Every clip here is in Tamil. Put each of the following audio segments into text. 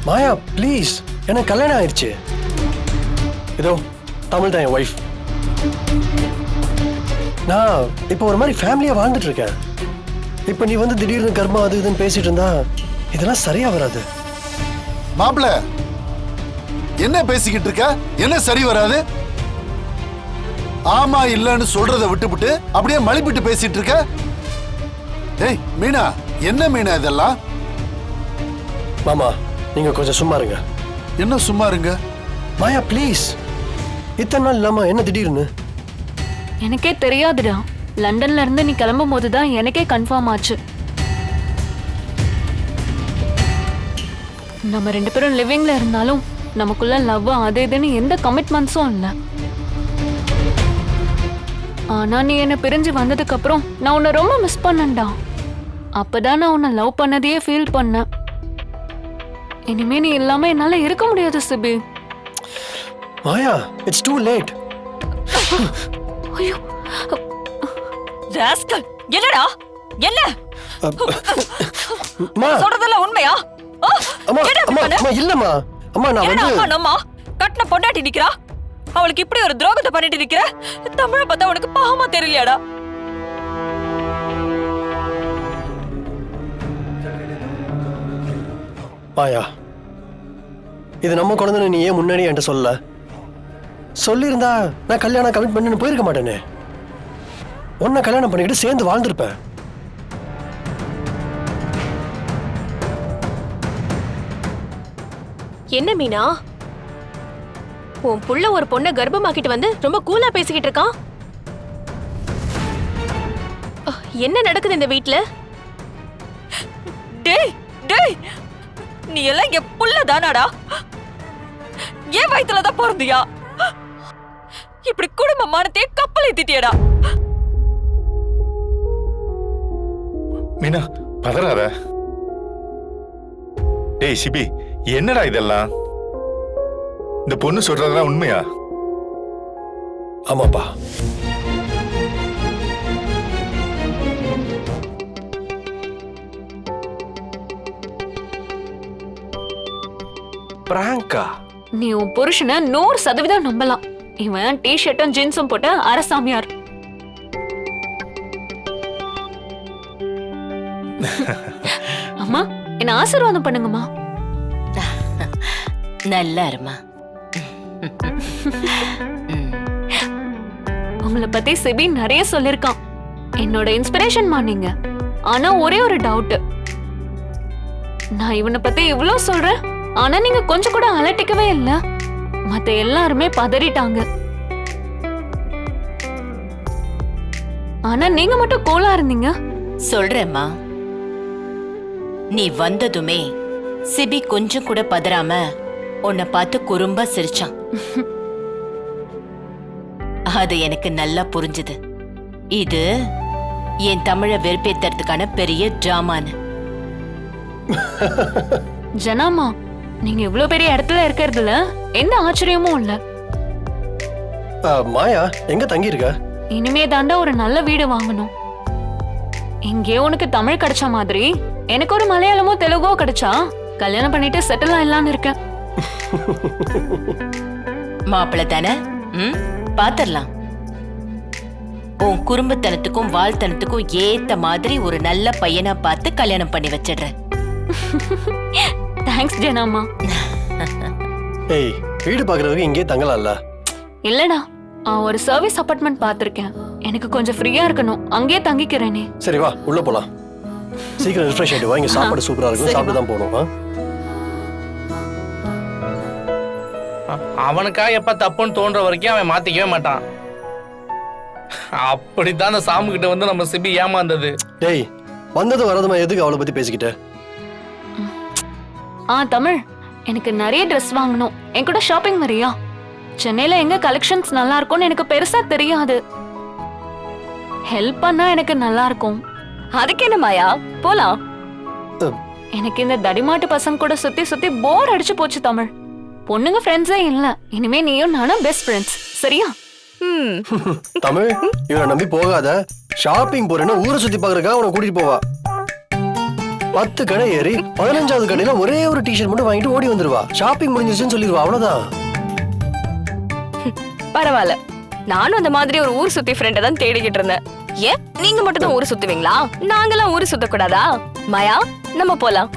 மாயா ப்ளீஸ், எனக்கு கல்யாணம் ஆயிடுச்சு. இதோ தமிழ் தான் என் ஒய்ஃப். நான் இப்போ ஒரு மாதிரி ஃபேமிலியா வாழ்ந்துட்டு இருக்கேன். இப்போ நீ வந்து திடீர்னு கர்மா அது இதுன்னு பேசிட்டு இருந்தா இதெல்லாம் சரியா வராது. மாப்பிள்ள என்ன பேசிக்கிட்டு இருக்க? என்ன சரி வராது? ஆமா இல்லன்னு சொல்றத விட்டுவிட்டு அப்படியே மலிப்பிட்டு பேசிட்டு இருக்க. ஏய் மீனா, என்ன மீனா இதெல்லாம்? மாமா நீங்க கொஞ்சம் சும்மா இருங்க. என்ன சும்மா இருங்க? மாயா ப்ளீஸ், இத்தனை நாள் இல்லாம என்ன திடீர்னு? எனக்கே தெரியாதுடா. லண்டன்ல இருந்து நீ கிளம்பும் போதுதான் எனக்கே கன்ஃபார்ம் ஆச்சு. நம்ம 2 பேரும் லிவிங்ல இருந்தாலும் நமக்குள்ள லவ் அது இதுன்னு எந்த கமிட்மெண்ட்ஸும் இல்லை. ஆனா நீ என்ன பிரிஞ்சு வந்ததுக்கு அப்புறம் நான் உன்னை ரொம்ப மிஸ் பண்ணேன்டா. அப்பதான் நான் உன்னை லவ் பண்ணதையே ஃபீல் பண்ணேன். இனிமே நீ இல்லாம என்னால இருக்க முடியாது Sibi. Maya it's too late. ஐயோ ராஸ்கல், என்னடா என்ன அம்மா சொல்றதெல்லாம் உண்மையா? அம்மா அம்மா அம்மா இல்லம்மா. அம்மா நான் என்ன வந்து அம்மா நம்மா கட்டின பொண்டாட்டி நிக்கிறா, அவளுக்கு இப்படி ஒரு துரோகத்தை பண்ணிட்டு நிக்கிற. தமிழ பார்த்தா உனக்கு பாவமா தெரியலையாடா? மாயா இது நம்ம குழந்தை, நீ ஏன் முன்னாடி என்கிட்ட சொல்லல? சொல்லியிருந்தா நான் கல்யாணம் கமிட் பண்ணு போயிருக்க மாட்டேனே. உன்னை கல்யாணம் பண்ணிக்கிட்டு சேர்ந்து வாழ்ந்திருப்பேன். என்ன மீனா, உன் புள்ள ஒரு பொண்ணை கர்ப்பமாக்கிட்டு வந்து ரொம்ப கூலா பேசிக்கிட்டு இருக்கான். என்ன நடக்குது இந்த வீட்ல? டேய் டேய், நீ எல்லாம் இங்க புள்ள தானாடா? ஏன் வயிற்றுலதான் பிறந்தியா? இப்படி குடும்ப மானத்தையே கப்பல் ஏத்திட்டியடா. மீனா பதறாத. டேய் சிபி, என்னடா இதெல்லாம்? இந்த பொண்ணு சொல்றதெல்லாம் உண்மையா? ஆமாப்பா. பிராங்கா? நீ உன் புருஷனை 100% நம்பலாம். இவன் டி-ஷர்ட்டும் ஜீன்ஸும் போட்ட அரசாமியார். அம்மா என்ன ஆசீர்வாதம் பண்ணுங்கம்மா. நல்லா இருமா. உங்களை பத்தி சிபி நிறைய சொல்லிருக்கான். என்னோட இன்ஸ்பிரேஷன்மா நீங்க. ஆனா ஒரே ஒரு டவுட். நான் இவனை பத்தி இவ்ளோ சொல்றேன், ஆனா நீங்க கொஞ்சம் கூட அலட்டிக்கவே இல்ல. மத்த எல்லாருமே பதறிட்டாங்க. ஆனா நீங்க மட்டும் கூலா இருந்தீங்க. சொல்றேம்மா, நீ வந்ததுமே சிபி கொஞ்சம் கூட பதறாம உன்னை பார்த்து குறும்பா சிரிச்சான். அது எனக்கு நல்லா புரிஞ்சுது. இது என் தமிழ வெறுப்பேத்துறதுக்கான பெரிய டிராமான்னு. ஜனாமா, நீங்க இவ்ளோ பெரிய இடத்துல இருக்கிறதுல எந்த ஆச்சரியமும் இல்ல. மாயா எங்க தங்கி இருக்க? இனிமே தாண்டா ஒரு நல்ல வீடு வாங்கணும். இங்கே உனக்கு தமிழ் கிடைச்ச மாதிரி எனக்கு ஒரு மலையாளமோ தெலுங்கோ கிடைச்சா கல்யாணம் பண்ணிட்டு செட்டில் ஆயிடலான்னு இருக்கேன். மாப்பிள்ள தானே, பாத்திரலாம். உன் குறும்புத்தனத்துக்கும் வாழ்த்தனத்துக்கும் ஏத்த மாதிரி ஒரு நல்ல பையனா பார்த்து கல்யாணம் பண்ணி வச்சிடுறேன். தேங்க்ஸ் ஜனாமா. ஏய், வீடு பாக்குறதுக்கு இங்கே தங்கலாம்ல? இல்லடா, ஒரு சர்வீஸ் அபார்ட்மெண்ட் பாத்திருக்கேன். எனக்கு கொஞ்சம் ஃப்ரீயா இருக்கணும், அங்கேயே தங்கிக்கிறேனே. சரி வா உள்ள போலாம். சீக்கிரம் ரிஃப்ரெஷ் ஆயிட்டு வா, இங்க சாப்பாடு சூப்பரா இருக்கும், சாப்பிட்டு தான் போகணும். அவனுக்கா எப்ப தப்புன்னு தோன்ற வரைக்கும் அவன் மாத்திக்கவே மாட்டான். அப்படித்தான் அந்த சாமு கிட்ட வந்து நம்ம சிபி ஏமாந்தது. டேய், வந்தது வரதுமா எதுக்கு அவளை பத்தி பேசிக்கிட்ட? தமிழ், எனக்கு நிறைய ட்ரெஸ் வாங்கணும். என் கூட ஷாப்பிங் வரியா? சென்னையில எங்க கலெக்ஷன்ஸ் நல்லா இருக்கும்னு எனக்கு பெருசா தெரியாது. ஹெல்ப் பண்ணா எனக்கு நல்லா இருக்கும். அதுக்கு என்ன மாயா, போலாம். எனக்கு இந்த தடிமாட்டு பசங்க கூட சுத்தி சுத்தி போர் அடிச்சு போச்சு தமிழ். பொண்ணுங்க ஃப்ரெண்ட்ஸே இல்ல. இனிமே நீயும் நானும் பெஸ்ட் ஃப்ரெண்ட்ஸ், சரியா? தமிழ், இவனை நம்பி போகாத. ஷாப்பிங் போறேன்னா ஊரை சுத்தி பாக்குறக்கா உன கூட்டிட்டு போவா. 10 கடை ஏறி 15வது கடையில ஒரே ஒரு டிஷர்ட் மட்டும் வாங்கிட்டு ஓடி வந்துருவா. ஷாப்பிங் முடிஞ்சிருச்சுன்னு சொல்லிடுவா, அவ்வளவுதான். பரவாயில்ல, நானும் அந்த மாதிரி ஒரு ஊர் சுத்தி ஃப்ரெண்டை தான் தேடிக்கிட்டு இருந்தேன். ஏன் நீங்க மட்டும் தான் ஊர் சுத்துவீங்களா? நாங்களாம் ஊர் சுத்த கூடாதா? மாயா, நம்ம போலாம்.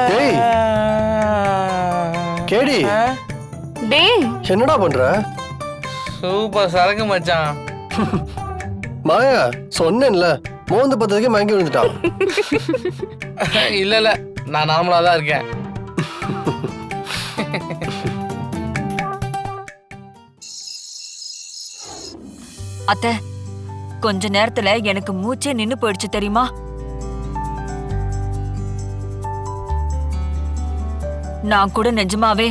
டேய் கேடி, டேய் என்னடா பண்ற? சூப்பர் சரக்கு மச்சான். மாயா, சொன்னேன்ல மோந்து பத்ததுக்கே மயங்கி விழுந்துட்டான். இல்ல நான் நார்மலா தான் இருக்கேன். அத்தை, கொஞ்ச நேரத்துல எனக்கு மூச்சே நின்னு போயிடுச்சு தெரியுமா? நான் கூட நிஜமாவே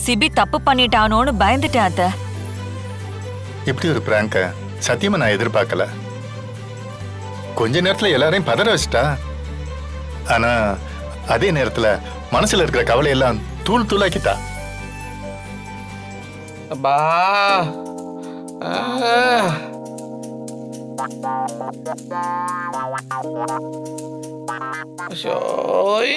சிபி தப்பு பண்ணிட்டானோன்னு பயந்துட்டேன் அத்தை. இப்படி ஒரு பிராங்க சத்தியமா நான் எதிர்பார்க்கல. கொஞ்ச நேரத்துல எல்லாரையும் பதற வச்சிட்டா. ஆனா அதே நேரத்துல மனசுல இருக்கிற கவலை எல்லாம் தூள் தூளாக்கிட்டா. அப்பா ஷோய்.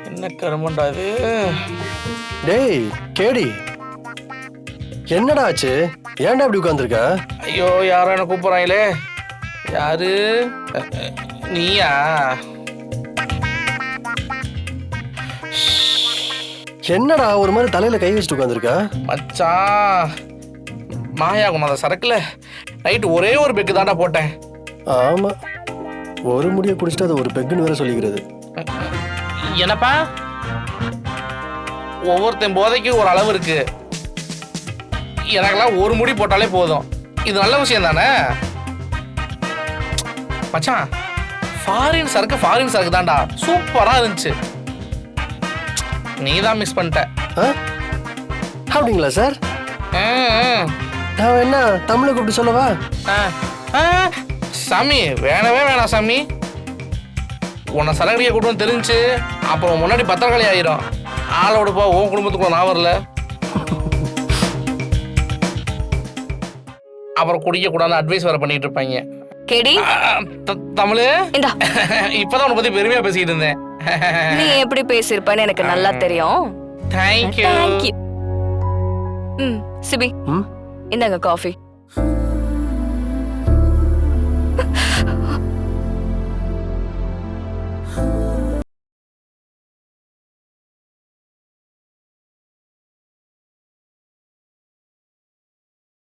என்ன கருமண்டா இது? டேய் கேடி, என்னடா ஆச்சு? ஏன்டா இப்படி உட்கார்ந்திருக்க? ஐயோ, யாரோ என்ன கூப்பிடுறாங்களே. யாரு? நீயா? என்னடா ஒரு மாதிரி தலையில கை வச்சுட்டு உட்கார்ந்திருக்க? மச்சான், மாயா கொண்டாந்த சரக்குல நைட்டு ஒரே ஒரு பெக்கு தாண்டா போட்டேன். ஆமா, ஒரு முடிய குடிச்சிட்டு அது ஒரு பெக்குன்னு வேற சொல்லிக்கிறது. என்னப்பா, ஒவ்வொருத்தன் போதைக்கு ஒரு அளவு இருக்கு. எனக்கெல்லாம் ஒரு முடி போட்டாலே போதும். இது நல்ல விஷயம் தானே மச்சான்? ஃபாரின் சரக்கு தான்டா, சூப்பரா இருந்துச்சு. நீ தான் மிஸ் பண்ணிட்ட. அப்படிங்களா சார்? நான் என்ன தமிழை கூப்பிட்டு சொல்லவா? சாமி, வேணவே வேணாம் சாமி. உன்னை சரகடியை கூட்டம் தெரிஞ்சு அப்புறம் முன்னாடி பத்திரக்காளி ஆயிரும். ஆளோட போ, உன் குடும்பத்துக்குள்ள நான் வரல. அப்புறம் குடிக்க கூடாது அட்வைஸ் வேற பண்ணிட்டு இருப்பாங்க. கேடி, தமிழ், இந்தா. இப்பதான் உன்னை பத்தி பெருமையா பேசிட்டு இருந்தேன். நீ எப்படி பேசியிருப்பன்னு எனக்கு நல்லா தெரியும். தேங்க்யூ. சிபி, இந்தாங்க காஃபி.